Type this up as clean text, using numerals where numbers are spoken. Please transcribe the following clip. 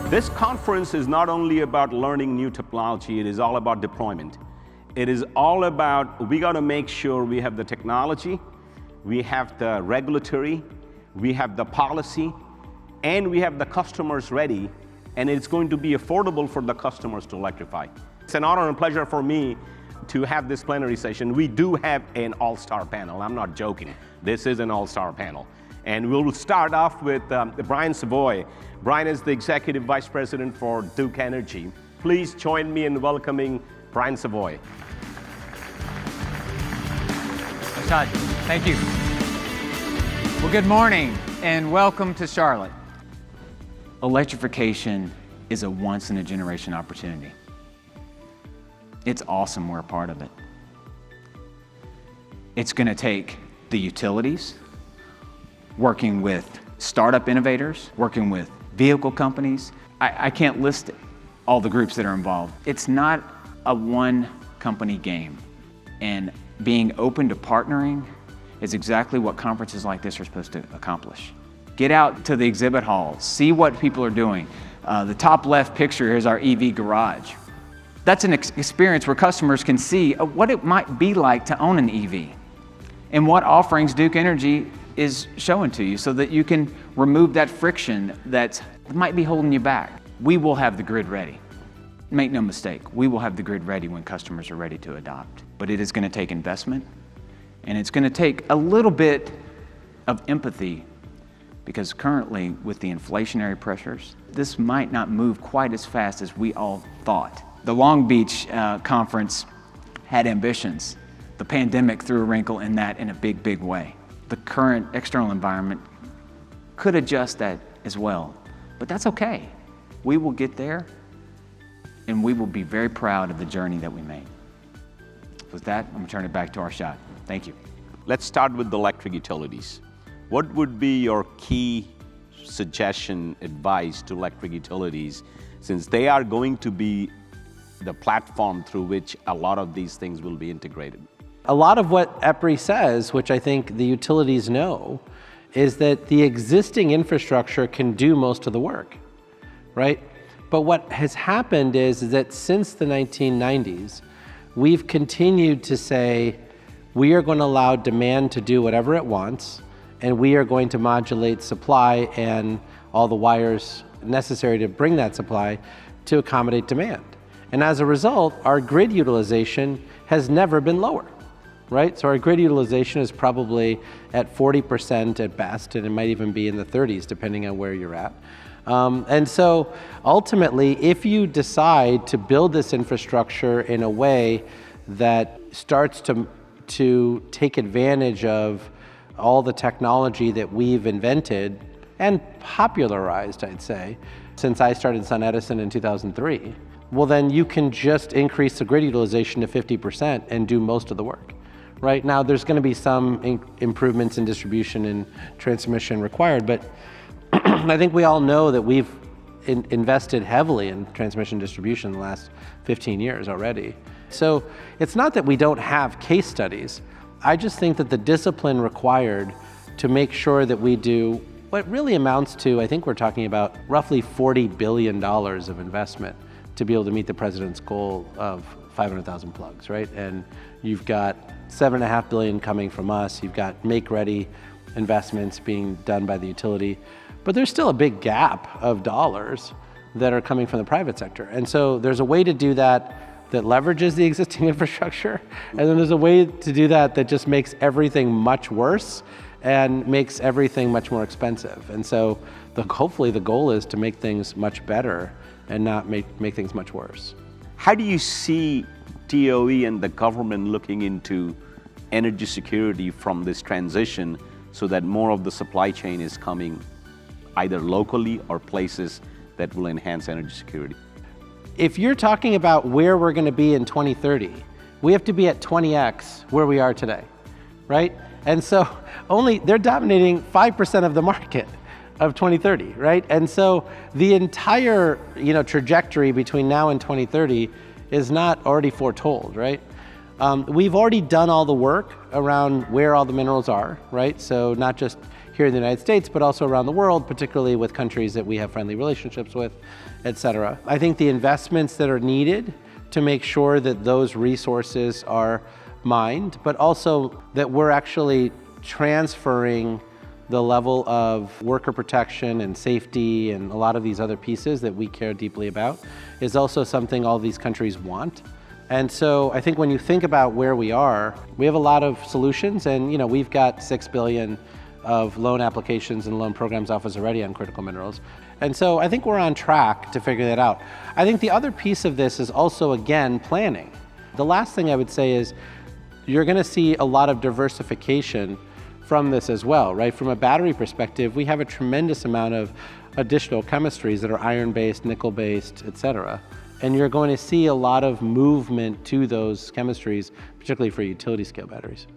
This conference is not only about learning new technology, it is all about deployment. It is all about, we got to make sure we have the technology, we have the regulatory, we have the policy, and we have the customers ready, and it's going to be affordable for the customers to electrify. It's an honor and pleasure for me to have this plenary session. We do have an all-star panel. I'm not joking. This is an all-star panel. And we'll start off with Brian Savoy. Brian is the Executive Vice President for Duke Energy. Please join me in welcoming Brian Savoy. Todd, thank you. Well, good morning and welcome to Charlotte. Electrification is a once-in-a-generation opportunity. It's awesome we're a part of it. It's going to take the utilities, working with startup innovators, working with vehicle companies. I can't list all the groups that are involved. It's not a one-company game. And being open to partnering is exactly what conferences like this are supposed to accomplish. Get out to the exhibit halls, see what people are doing. The top left picture is our EV garage. That's an experience where customers can see what it might be like to own an EV and what offerings Duke Energy is showing to you so that you can remove that friction that might be holding you back. We will have the grid ready. Make no mistake, we will have the grid ready when customers are ready to adopt. But it is going to take investment, and it's going to take a little bit of empathy, because currently with the inflationary pressures, this might not move quite as fast as we all thought. The Long Beach conference had ambitions. The pandemic threw a wrinkle in that in a big, big way. The current external environment could adjust that as well, but that's okay. We will get there, and we will be very proud of the journey that we made. With that, I'm gonna turn it back to Arshad. Thank you. Let's start with the electric utilities. What would be your key suggestion, advice to electric utilities, since they are going to be the platform through which a lot of these things will be integrated? A lot of what EPRI says, which I think the utilities know, is that the existing infrastructure can do most of the work, right? But what has happened is that since the 1990s, we've continued to say, we are going to allow demand to do whatever it wants, and we are going to modulate supply and all the wires necessary to bring that supply to accommodate demand. And as a result, our grid utilization has never been lower, right? So our grid utilization is probably at 40% at best, and it might even be in the 30s, depending on where you're at. And so ultimately, if you decide to build this infrastructure in a way that starts to take advantage of all the technology that we've invented and popularized, I'd say, since I started SunEdison in 2003, well, then you can just increase the grid utilization to 50% and do most of the work. Right now, there's going to be some improvements in distribution and transmission required, but I think we all know that we've invested heavily in transmission distribution in the last 15 years already. So it's not that we don't have case studies. I just think that the discipline required to make sure that we do what really amounts to, I think we're talking about roughly $40 billion of investment to be able to meet the president's goal of 500,000 plugs, right? And you've got $7.5 billion coming from us. You've got make-ready investments being done by the utility. But there's still a big gap of dollars that are coming from the private sector. And so there's a way to do that that leverages the existing infrastructure. And then there's a way to do that that just makes everything much worse and makes everything much more expensive. And so hopefully the goal is to make things much better and not make things much worse. How do you see DOE and the government looking into energy security from this transition so that more of the supply chain is coming either locally or places that will enhance energy security? If you're talking about where we're going to be in 2030, we have to be at 20x where we are today, right? And so they're dominating 5% of the market of 2030, right? And so the entire trajectory between now and 2030 is not already foretold, right? We've already done all the work around where all the minerals are, right? So not just here in the United States, but also around the world, particularly with countries that we have friendly relationships with, et cetera. I think the investments that are needed to make sure that those resources are mined, but also that we're actually transferring the level of worker protection and safety and a lot of these other pieces that we care deeply about is also something all these countries want. And so I think when you think about where we are, we have a lot of solutions, and we've got $6 billion of loan applications and loan programs office already on critical minerals. And so I think we're on track to figure that out. I think the other piece of this is also, again, planning. The last thing I would say is you're going to see a lot of diversification from this as well, right? From a battery perspective, we have a tremendous amount of additional chemistries that are iron-based, nickel-based, et cetera. And you're going to see a lot of movement to those chemistries, particularly for utility scale batteries.